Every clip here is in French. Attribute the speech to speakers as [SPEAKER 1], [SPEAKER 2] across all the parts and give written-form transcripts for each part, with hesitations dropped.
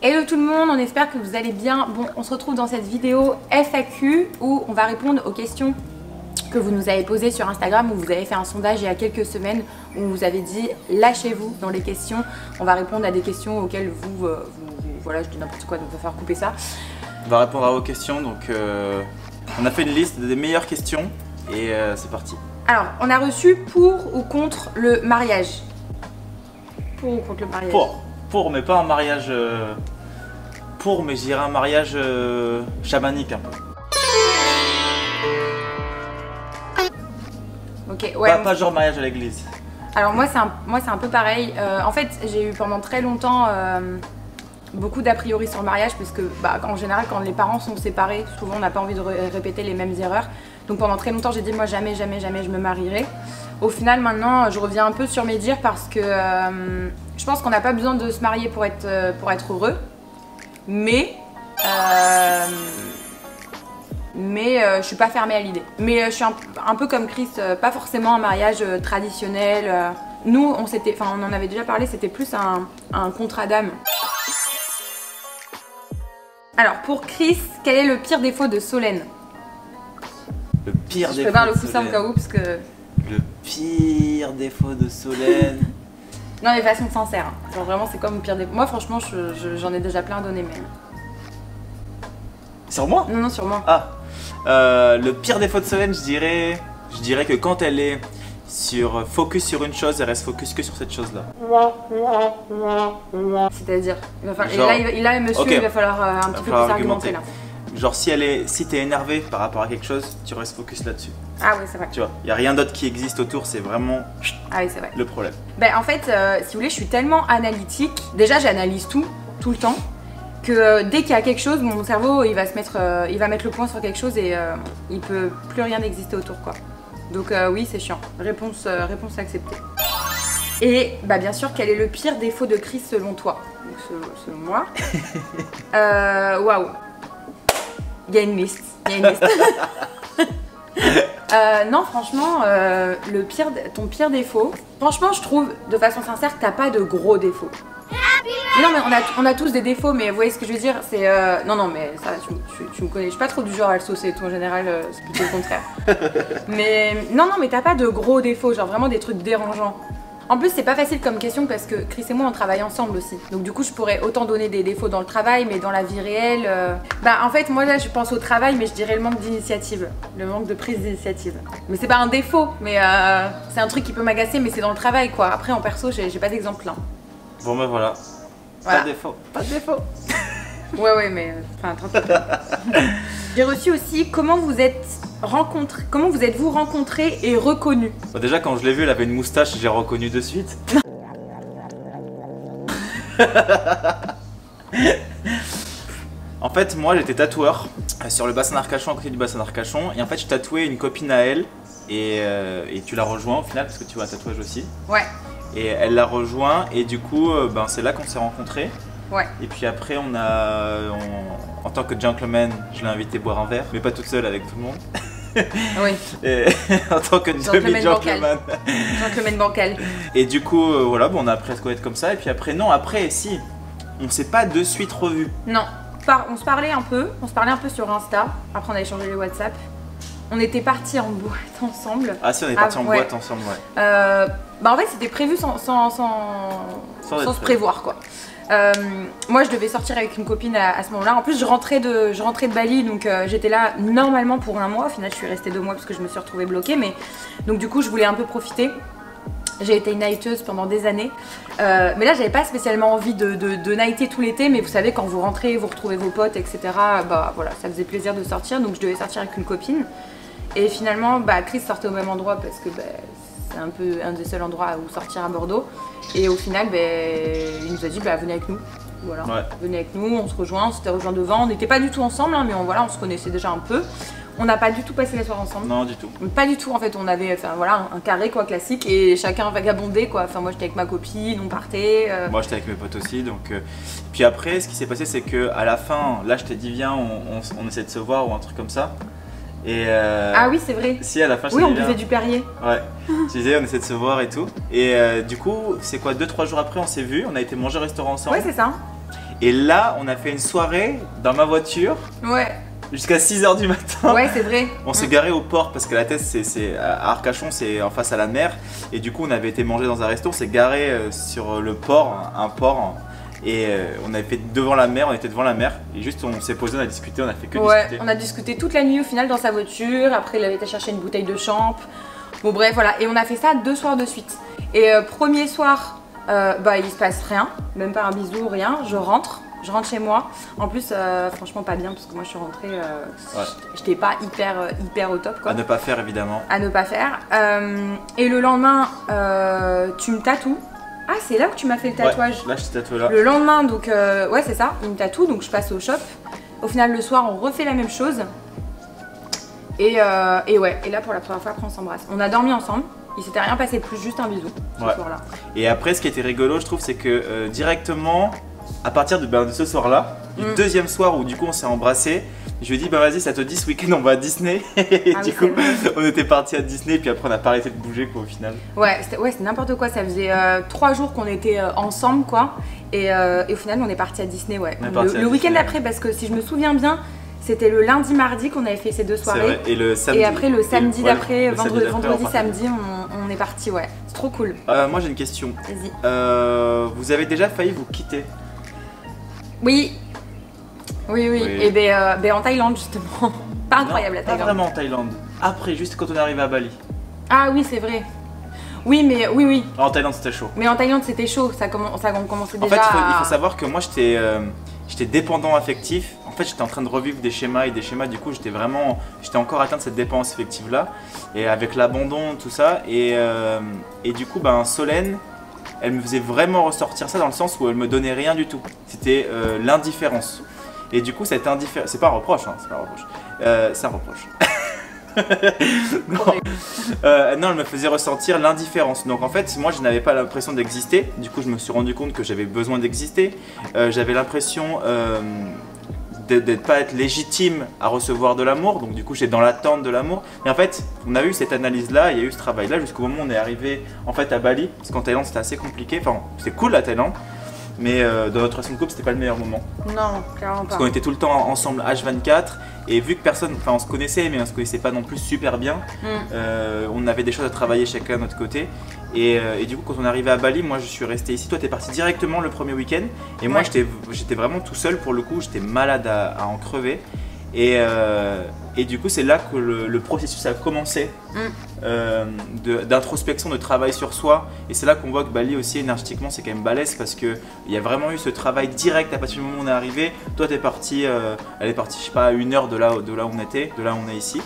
[SPEAKER 1] Hello tout le monde, on espère que vous allez bien. Bon, on se retrouve dans cette vidéo FAQ où on va répondre aux questions que vous nous avez posées sur Instagram, où vous avez fait un sondage il y a quelques semaines où vous avez dit lâchez-vous dans les questions. On va répondre à des questions auxquelles voilà, je dis n'importe quoi, donc il va falloir couper ça.
[SPEAKER 2] On va répondre à vos questions, donc on a fait une liste des meilleures questions et c'est parti.
[SPEAKER 1] Alors, on a reçu pour ou contre le mariage. Pour ou contre le mariage?
[SPEAKER 2] Pour, mais pas un mariage... Pour, mais je dirais un mariage chamanique un peu.
[SPEAKER 1] Ok, ouais.
[SPEAKER 2] Pas genre mariage à l'église.
[SPEAKER 1] Alors moi c'est un peu pareil. En fait, j'ai eu pendant très longtemps beaucoup d'a priori sur le mariage parce que en général quand les parents sont séparés, souvent on n'a pas envie de répéter les mêmes erreurs. Donc pendant très longtemps j'ai dit moi jamais je me marierai. Au final maintenant je reviens un peu sur mes dires parce que je pense qu'on n'a pas besoin de se marier pour être heureux. Mais je suis pas fermée à l'idée. Mais je suis un peu comme Chris, pas forcément un mariage traditionnel. Nous, on en avait déjà parlé, c'était plus un contrat d'âme. Alors pour Chris, quel est le pire défaut de Solène?
[SPEAKER 2] Le pire défaut.
[SPEAKER 1] Je prépare le coussin au cas où parce que.
[SPEAKER 2] Le pire défaut de Solène.
[SPEAKER 1] Non mais façon sincère. Genre vraiment c'est comme le pire défaut. Moi franchement j'en ai déjà plein à donner mais.
[SPEAKER 2] Sur moi?
[SPEAKER 1] Non sur moi.
[SPEAKER 2] Ah. Le pire défaut de Solène, je dirais que quand elle est focus sur une chose, elle reste focus que sur cette chose-là.
[SPEAKER 1] C'est-à-dire, et là monsieur, okay. Il va falloir un petit peu plus argumenter là.
[SPEAKER 2] Genre si t'es énervé par rapport à quelque chose, tu restes focus là-dessus.
[SPEAKER 1] Ah oui c'est vrai.
[SPEAKER 2] Tu vois, il n'y a rien d'autre qui existe autour, c'est vraiment
[SPEAKER 1] oui, c'est vrai.
[SPEAKER 2] Le problème.
[SPEAKER 1] En fait, si vous voulez, je suis tellement analytique. Déjà j'analyse tout le temps. Que dès qu'il y a quelque chose, mon cerveau il va mettre le point sur quelque chose et il peut plus rien exister autour quoi. Donc oui c'est chiant. Réponse acceptée. Et bien sûr quel est le pire défaut de Chris selon toi? Donc selon moi. Waouh. Il y a une liste. Non franchement ton pire défaut. Franchement je trouve de façon sincère que t'as pas de gros défauts. Non mais on a tous des défauts mais vous voyez ce que je veux dire c'est non mais ça tu me connais, je suis pas trop du genre à le saucer et tout en général c'est plutôt le contraire. Mais non mais t'as pas de gros défauts, genre vraiment des trucs dérangeants. En plus c'est pas facile comme question parce que Chris et moi on travaille ensemble aussi. Donc du coup je pourrais autant donner des défauts dans le travail mais dans la vie réelle en fait moi là je pense au travail mais je dirais le manque d'initiative. Le manque de prise d'initiative. Mais c'est pas un défaut mais c'est un truc qui peut m'agacer mais c'est dans le travail quoi. Après en perso j'ai pas d'exemple là.
[SPEAKER 2] Bon voilà. Pas de défaut. Pas de défaut.
[SPEAKER 1] Ouais mais J'ai reçu aussi comment vous êtes-vous rencontrés et reconnus?
[SPEAKER 2] Déjà quand je l'ai vu elle avait une moustache, j'ai reconnu de suite. En fait moi j'étais tatoueur sur le bassin d'Arcachon, à côté du bassin d'Arcachon, et en fait je tatouais une copine à elle et tu l'as rejoint au final parce que tu as un tatouage aussi.
[SPEAKER 1] Ouais.
[SPEAKER 2] Et elle l'a rejoint et du coup c'est là qu'on s'est rencontrés.
[SPEAKER 1] Ouais.
[SPEAKER 2] Et puis après en tant que gentleman, je l'ai invité boire un verre, mais pas toute seule, avec tout le monde.
[SPEAKER 1] Oui.
[SPEAKER 2] Et en tant que gentleman.
[SPEAKER 1] Gentleman bancal.
[SPEAKER 2] Et du coup voilà, on a appris à se connaître comme ça et puis après si, on s'est pas de suite revus. Non,
[SPEAKER 1] on se parlait un peu sur Insta, après on a échangé les WhatsApp. On était partis en boîte ensemble.
[SPEAKER 2] Ah si on est partis en boîte ensemble ouais.
[SPEAKER 1] En fait c'était prévu sans se prévoir quoi. Moi je devais sortir avec une copine à ce moment là. En plus je rentrais de Bali donc j'étais là normalement pour un mois. Au final je suis restée 2 mois parce que je me suis retrouvée bloquée. Mais donc du coup je voulais un peu profiter. J'ai été nighteuse pendant des années. Mais là j'avais pas spécialement envie de nighter tout l'été. Mais vous savez quand vous rentrez, vous retrouvez vos potes etc. Voilà ça faisait plaisir de sortir. Donc je devais sortir avec une copine. Et finalement Chris sortait au même endroit parce que c'est un peu un des seuls endroits où sortir à Bordeaux. Et au final il nous a dit venez avec nous. Voilà, ouais. Venez avec nous, on se rejoint, on s'était rejoint devant. On n'était pas du tout ensemble mais on se connaissait déjà un peu. On n'a pas du tout passé la soirée ensemble.
[SPEAKER 2] Non du tout.
[SPEAKER 1] Pas du tout en fait, on avait un carré quoi classique et chacun vagabondait quoi. Moi j'étais avec ma copine, on partait.
[SPEAKER 2] Moi j'étais avec mes potes aussi donc. Puis après ce qui s'est passé c'est que à la fin, là je t'ai dit viens on essaie de se voir ou un truc comme ça. Et
[SPEAKER 1] ah oui, c'est vrai.
[SPEAKER 2] Si, à la fin,
[SPEAKER 1] oui, on buvait du Perrier.
[SPEAKER 2] Ouais. Tu disais, on essaie de se voir et tout. Et du coup, c'est quoi, 2-3 jours après, on s'est vus, on a été manger au restaurant ensemble.
[SPEAKER 1] Ouais, c'est ça.
[SPEAKER 2] Et là, on a fait une soirée dans ma voiture.
[SPEAKER 1] Ouais.
[SPEAKER 2] Jusqu'à 6h du matin.
[SPEAKER 1] Ouais, c'est vrai.
[SPEAKER 2] On s'est garé au port parce que la Thèse, c'est à Arcachon, c'est en face à la mer. Et du coup, on avait été manger dans un resto. On s'est garé sur le port, un port. Et on avait fait devant la mer, on était devant la mer. Et juste, on s'est posé, on a discuté, on a fait que discuter.
[SPEAKER 1] On a discuté toute la nuit au final dans sa voiture. Après, il avait été chercher une bouteille de champ. Bon, bref, voilà. Et on a fait ça 2 soirs de suite. Et premier soir, il se passe rien. Même pas un bisou, rien. Je rentre chez moi. En plus, franchement, pas bien parce que moi je suis rentrée, j'étais pas hyper au top quoi.
[SPEAKER 2] À ne pas faire évidemment.
[SPEAKER 1] À ne pas faire. Et le lendemain, tu me tatoues. Ah, c'est là que tu m'as fait le tatouage.
[SPEAKER 2] Ouais, là, je t'ai tatoué là.
[SPEAKER 1] Le lendemain, donc, ouais, c'est ça, il me tatoue, donc je passe au shop. Au final, le soir, on refait la même chose. Et là, pour la première fois, après, on s'embrasse. On a dormi ensemble. Il s'était rien passé de plus, juste un bisou ce soir-là.
[SPEAKER 2] Et après, ce qui était rigolo, je trouve, c'est que directement, à partir de ce soir-là, du deuxième soir où du coup on s'est embrassé, je lui ai dit bah vas-y, ça te dit ce week-end on va à Disney. Et du coup on était parti à Disney, puis après on n'a pas arrêté de bouger quoi au final.
[SPEAKER 1] Ouais, c'est n'importe quoi, ça faisait 3 jours qu'on était ensemble quoi. Et au final on est parti à Disney, ouais. Le week-end d'après, parce que si je me souviens bien, c'était le lundi mardi qu'on avait fait ces 2 soirées.
[SPEAKER 2] Vrai. Et le samedi.
[SPEAKER 1] Et après le samedi d'après, vendredi, samedi, on est parti, ouais. C'est trop cool.
[SPEAKER 2] Moi j'ai une question.
[SPEAKER 1] Vas-y.
[SPEAKER 2] Vous avez déjà failli vous quitter?
[SPEAKER 1] Oui. Et ben en Thaïlande justement. Pas incroyable la Thaïlande.
[SPEAKER 2] Pas vraiment en Thaïlande. Après, juste quand on est arrivé à Bali.
[SPEAKER 1] Ah oui, c'est vrai. Oui.
[SPEAKER 2] En Thaïlande c'était chaud.
[SPEAKER 1] Mais en Thaïlande c'était chaud, ça commençait déjà.
[SPEAKER 2] En fait, il faut savoir que moi j'étais dépendant affectif. En fait, j'étais en train de revivre des schémas, du coup j'étais encore atteint de cette dépendance affective là. Et avec l'abandon, tout ça. Et du coup, Solène, elle me faisait vraiment ressortir ça dans le sens où elle me donnait rien du tout. C'était l'indifférence. Et du coup, cette indifférence, c'est pas un reproche, hein, c'est un reproche. Non, elle me faisait ressentir l'indifférence. Donc en fait, moi je n'avais pas l'impression d'exister. Du coup, je me suis rendu compte que j'avais besoin d'exister. J'avais l'impression de pas être légitime à recevoir de l'amour, donc du coup j'étais dans l'attente de l'amour. Et en fait, on a eu cette analyse-là, il y a eu ce travail-là jusqu'au moment où on est arrivé en fait à Bali, parce qu'en Thaïlande c'était assez compliqué, enfin c'était cool la Thaïlande, mais dans notre relation de couple c'était pas le meilleur moment.
[SPEAKER 1] Non, clairement pas.
[SPEAKER 2] Parce qu'on était tout le temps ensemble H24, et vu que personne, enfin on se connaissait, mais on se connaissait pas non plus super bien, on avait des choses à travailler chacun de notre côté. Et du coup, quand on est arrivé à Bali, moi je suis resté ici. Toi, t'es parti directement le premier week-end. Et moi, j'étais vraiment tout seul pour le coup. J'étais malade à en crever. Et du coup, c'est là que le processus a commencé d'introspection, de travail sur soi. Et c'est là qu'on voit que Bali aussi, énergétiquement, c'est quand même balèze parce qu'il y a vraiment eu ce travail direct à partir du moment où on est arrivé. Toi, t'es parti, elle est partie, je sais pas, à 1 heure de là où on était, de là où on est ici.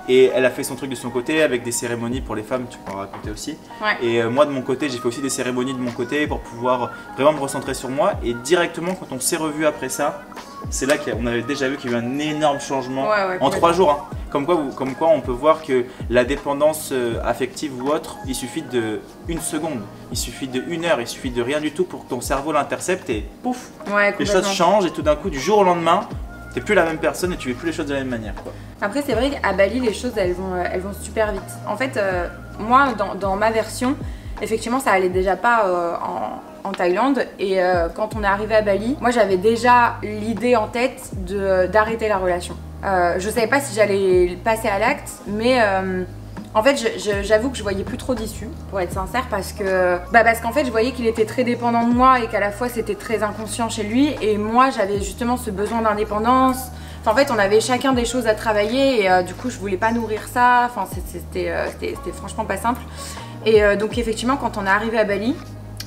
[SPEAKER 2] Et elle a fait son truc de son côté avec des cérémonies pour les femmes, tu pourras raconter aussi.
[SPEAKER 1] Ouais.
[SPEAKER 2] Et moi de mon côté, j'ai fait aussi des cérémonies de mon côté pour pouvoir vraiment me recentrer sur moi. Et directement quand on s'est revu après ça, c'est là qu'on avait déjà vu qu'il y a eu un énorme changement en 3 jours. Hein. Comme quoi on peut voir que la dépendance affective ou autre, il suffit de 1 seconde, il suffit de 1 heure, il suffit de rien du tout pour que ton cerveau l'intercepte et pouf, les choses changent et tout d'un coup du jour au lendemain, t'es plus la même personne et tu fais plus les choses de la même manière quoi.
[SPEAKER 1] Après c'est vrai qu'à Bali les choses elles vont super vite. En fait moi dans ma version effectivement ça allait déjà pas en Thaïlande et quand on est arrivé à Bali, moi j'avais déjà l'idée en tête d'arrêter la relation. Je savais pas si j'allais passer à l'acte mais en fait j'avoue que je voyais plus trop d'issue pour être sincère parce qu'en fait je voyais qu'il était très dépendant de moi et qu'à la fois c'était très inconscient chez lui et moi j'avais justement ce besoin d'indépendance. Enfin, en fait on avait chacun des choses à travailler et du coup je voulais pas nourrir ça, enfin c'était franchement pas simple. Et donc effectivement quand on est arrivé à Bali,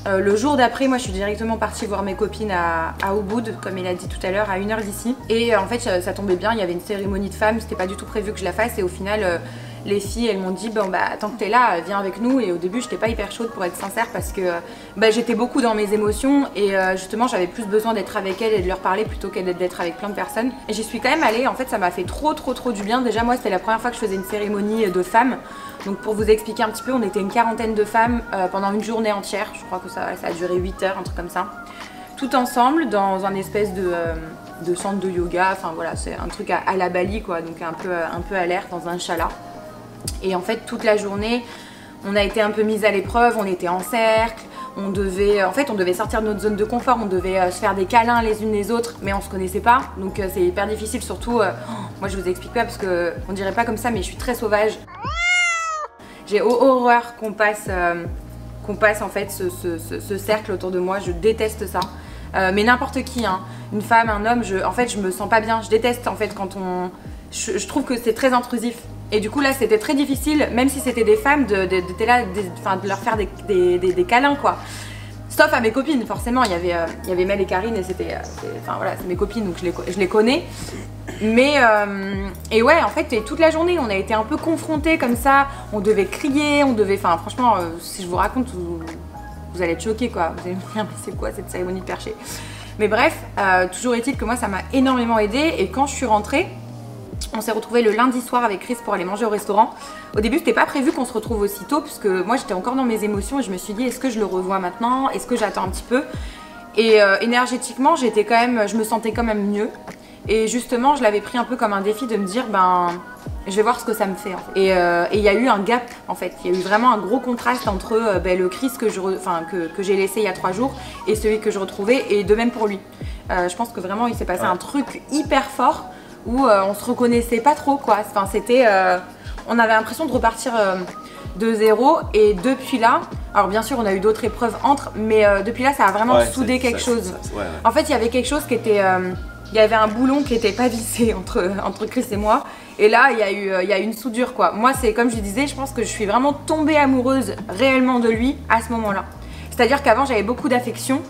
[SPEAKER 1] le jour d'après, moi je suis directement partie voir mes copines à Ubud, comme il a dit tout à l'heure, à 1 heure d'ici. Et en fait ça tombait bien, il y avait une cérémonie de femmes, c'était pas du tout prévu que je la fasse et au final les filles elles m'ont dit bon tant que t'es là viens avec nous et au début j'étais pas hyper chaude pour être sincère parce que j'étais beaucoup dans mes émotions et justement j'avais plus besoin d'être avec elles et de leur parler plutôt que d'être avec plein de personnes et j'y suis quand même allée. En fait ça m'a fait trop du bien. Déjà moi c'était la première fois que je faisais une cérémonie de femmes, donc pour vous expliquer un petit peu on était une 40aine de femmes pendant une journée entière, je crois que ça a duré 8 heures, un truc comme ça, tout ensemble dans un espèce de centre de yoga, enfin voilà c'est un truc à la Bali quoi, donc un peu à l'air dans un chalat. Et en fait toute la journée on a été un peu mis à l'épreuve, on était en cercle, On devait sortir de notre zone de confort, on devait se faire des câlins les unes les autres, mais on se connaissait pas, donc c'est hyper difficile, surtout, moi je vous explique pas parce que on dirait pas comme ça, mais je suis très sauvage. J'ai horreur qu'on passe en fait ce cercle autour de moi, je déteste ça. Mais n'importe qui, hein, une femme, un homme, en fait je me sens pas bien, je déteste en fait quand on... Je trouve que c'est très intrusif. Et du coup là c'était très difficile, même si c'était des femmes, de leur faire des câlins quoi. Sauf à mes copines, forcément, il y avait Mel et Karine et enfin voilà, c'est mes copines donc je les connais. Mais et ouais, en fait toute la journée on a été un peu confrontés comme ça, on devait crier, enfin franchement si je vous raconte vous allez être choqués quoi, vous allez me dire mais c'est quoi cette cérémonie de perché. Mais bref, toujours est-il que moi ça m'a énormément aidée et quand je suis rentrée, on s'est retrouvés le lundi soir avec Chris pour aller manger au restaurant. Au début, c'était pas prévu qu'on se retrouve aussitôt, puisque moi j'étais encore dans mes émotions et je me suis dit est-ce que je le revois maintenant? Est-ce que j'attends un petit peu? Et énergétiquement, je me sentais quand même mieux. Et justement, je l'avais pris un peu comme un défi de me dire je vais voir ce que ça me fait. En fait. Et il y a eu un gap en fait. Il y a eu vraiment un gros contraste entre le Chris que j'ai laissé il y a 3 jours et celui que je retrouvais, et de même pour lui. Je pense que vraiment il s'est passé un truc hyper fort où on se reconnaissait pas trop quoi. Enfin, on avait l'impression de repartir de zéro, et depuis là, alors bien sûr on a eu d'autres épreuves mais depuis là ça a vraiment soudé quelque chose. En fait il y avait quelque chose qui était, il y avait un boulon qui était pas vissé entre Chris et moi, et là il y a eu une soudure quoi. Moi c'est comme je disais, je pense que je suis vraiment tombée amoureuse réellement de lui à ce moment là. C'est-à-dire qu'avant j'avais beaucoup d'affection,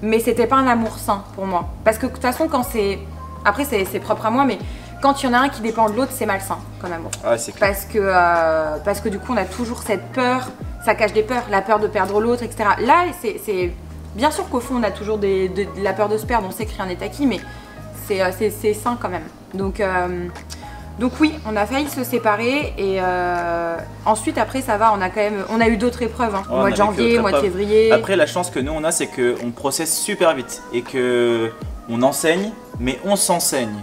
[SPEAKER 1] mais c'était pas un amour sain pour moi, parce que de toute façon quand c'est... Après c'est propre à moi, mais quand il y en a un qui dépend de l'autre, c'est malsain comme amour.
[SPEAKER 2] Ouais, c'est clair.
[SPEAKER 1] Parce que du coup on a toujours cette peur, ça cache des peurs, la peur de perdre l'autre, etc. Là c'est bien sûr qu'au fond on a toujours de la peur de se perdre, on sait que rien n'est acquis, mais c'est sain quand même. Donc oui, on a failli se séparer, et ensuite après ça va, on a eu d'autres épreuves, hein. Mois de janvier, mois de février.
[SPEAKER 2] Après la chance que nous on a, c'est qu'on processe super vite et que on enseigne, mais on s'enseigne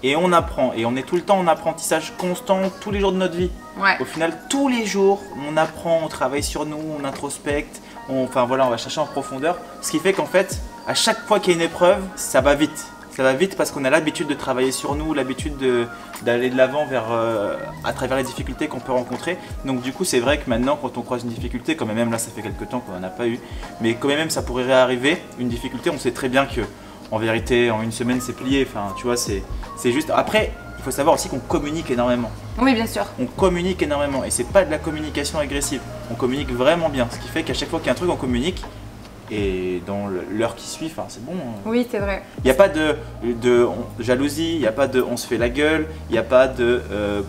[SPEAKER 2] et on apprend, et on est tout le temps en apprentissage constant tous les jours de notre vie.
[SPEAKER 1] Ouais.
[SPEAKER 2] Au final, tous les jours, on apprend, on travaille sur nous, on introspecte, enfin voilà, on va chercher en profondeur. Ce qui fait qu'en fait, à chaque fois qu'il y a une épreuve, ça va vite. Ça va vite parce qu'on a l'habitude de travailler sur nous, l'habitude d'aller de l'avant à travers les difficultés qu'on peut rencontrer. Donc du coup, c'est vrai que maintenant, quand on croise une difficulté, quand même là, ça fait quelques temps qu'on n'en a pas eu, mais quand même ça pourrait réarriver, une difficulté, on sait très bien que en vérité, en une semaine, c'est plié. Enfin, tu vois, c'est juste. Après, il faut savoir aussi qu'on communique énormément.
[SPEAKER 1] Oui, bien sûr.
[SPEAKER 2] On communique énormément, et c'est pas de la communication agressive. On communique vraiment bien, ce qui fait qu'à chaque fois qu'il y a un truc, on communique. Et dans l'heure qui suit, enfin, c'est bon.
[SPEAKER 1] Oui, c'est vrai.
[SPEAKER 2] Il n'y a pas de jalousie, il n'y a pas de on se fait la gueule, il n'y a pas de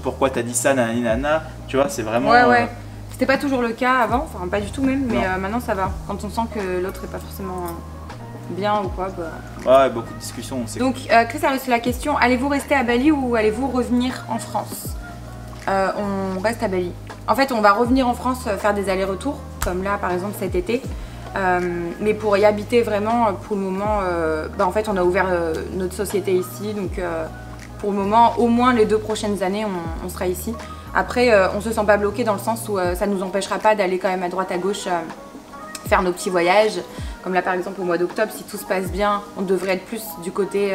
[SPEAKER 2] pourquoi t'as dit ça, nanani nana. Tu vois, c'est vraiment.
[SPEAKER 1] Ouais. C'était pas toujours le cas avant, enfin pas du tout même, mais maintenant ça va. Quand on sent que l'autre est pas forcément bien ou quoi.
[SPEAKER 2] Ouais, beaucoup de discussions.
[SPEAKER 1] Donc Chris a reçu la question, allez-vous rester à Bali ou allez-vous revenir en France? On reste à Bali. En fait, on va revenir en France faire des allers-retours, comme là par exemple cet été. Mais pour y habiter vraiment, pour le moment, en fait on a ouvert notre société ici, donc pour le moment, au moins les 2 prochaines années, on sera ici. Après, on se sent pas bloqué dans le sens où ça nous empêchera pas d'aller quand même à droite à gauche faire nos petits voyages. Comme là par exemple au mois d'octobre, si tout se passe bien, on devrait être plus du côté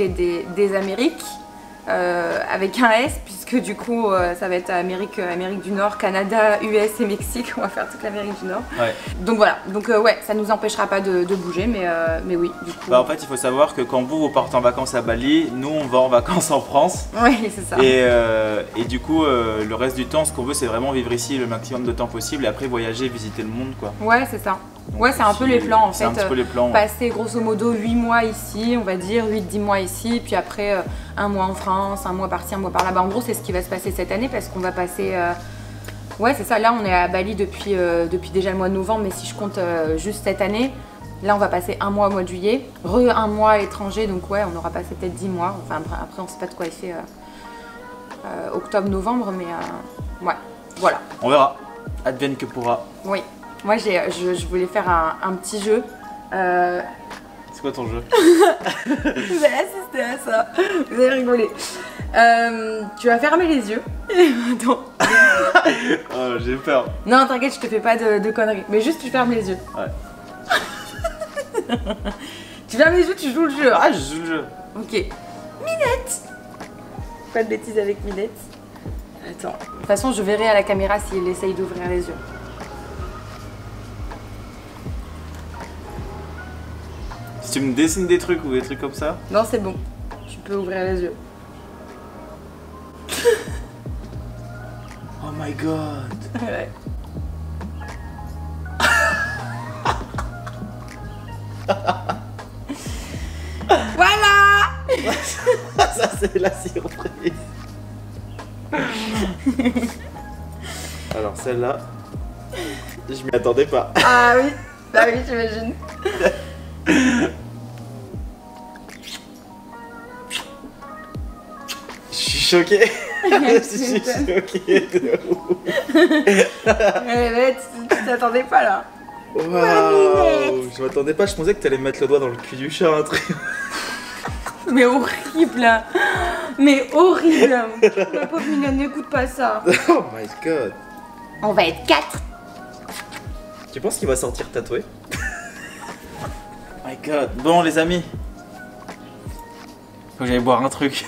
[SPEAKER 1] des Amériques. Avec un S, puisque du coup ça va être Amérique du Nord, Canada, US et Mexique, on va faire toute l'Amérique du Nord.
[SPEAKER 2] Ouais.
[SPEAKER 1] Donc voilà, donc ouais, ça nous empêchera pas de bouger, mais oui, du coup.
[SPEAKER 2] En fait, il faut savoir que quand vous partez en vacances à Bali, nous on va en vacances en France.
[SPEAKER 1] Oui, c'est ça.
[SPEAKER 2] Et du coup, le reste du temps, ce qu'on veut, c'est vraiment vivre ici le maximum de temps possible et après voyager, visiter le monde, quoi.
[SPEAKER 1] Ouais, c'est ça. Donc, ouais, c'est un peu les plans en fait.
[SPEAKER 2] Un petit peu les plans.
[SPEAKER 1] Passer grosso modo 8 mois ici, on va dire 8-10 mois ici, puis après 1 mois en France, 1 mois par-ci, 1 mois par-là. En gros, c'est ce qui va se passer cette année parce qu'on va passer. Ouais, c'est ça. Là, on est à Bali depuis déjà le mois de novembre, mais si je compte juste cette année, là, on va passer 1 mois au mois de juillet, 1 mois à l'étranger, donc ouais, on aura passé peut-être 10 mois. Enfin, après, on sait pas de quoi il fait octobre-novembre, mais ouais, voilà.
[SPEAKER 2] On verra. Advienne que pourra.
[SPEAKER 1] Oui. Moi, je voulais faire un petit jeu.
[SPEAKER 2] C'est C'est quoi ton jeu?
[SPEAKER 1] Vous allez assister à ça. Vous allez rigoler. Tu vas fermer les yeux. Attends.
[SPEAKER 2] Oh, j'ai peur.
[SPEAKER 1] Non, t'inquiète, je te fais pas de conneries. Mais juste, tu fermes les yeux.
[SPEAKER 2] Ouais.
[SPEAKER 1] Tu fermes les yeux, tu joues le jeu.
[SPEAKER 2] Ah, je joue le jeu.
[SPEAKER 1] Ok. Minette. Pas de bêtises avec Minette. Attends. De toute façon, je verrai à la caméra s'il essaye d'ouvrir les yeux.
[SPEAKER 2] Si tu me dessines des trucs ou des trucs comme ça.
[SPEAKER 1] Non, c'est bon. Tu peux ouvrir les yeux.
[SPEAKER 2] Oh my god.
[SPEAKER 1] Ouais. Voilà.
[SPEAKER 2] Ça c'est la surprise. Alors celle-là, je m'y attendais pas.
[SPEAKER 1] Ah oui, bah oui, j'imagine.
[SPEAKER 2] Je suis choqué. Je suis choqué de ouf.
[SPEAKER 1] Tu t'attendais pas là.
[SPEAKER 2] Waouh. Je m'attendais pas, je pensais que t'allais mettre le doigt dans le cul du chat, un truc.
[SPEAKER 1] Mais horrible. Mais horrible. Ma pauvre Minette, n'écoute pas ça.
[SPEAKER 2] Oh my god.
[SPEAKER 1] On va être 4.
[SPEAKER 2] Tu penses qu'il va sortir tatoué? Oh my god. Bon les amis, faut que j'aille boire un truc.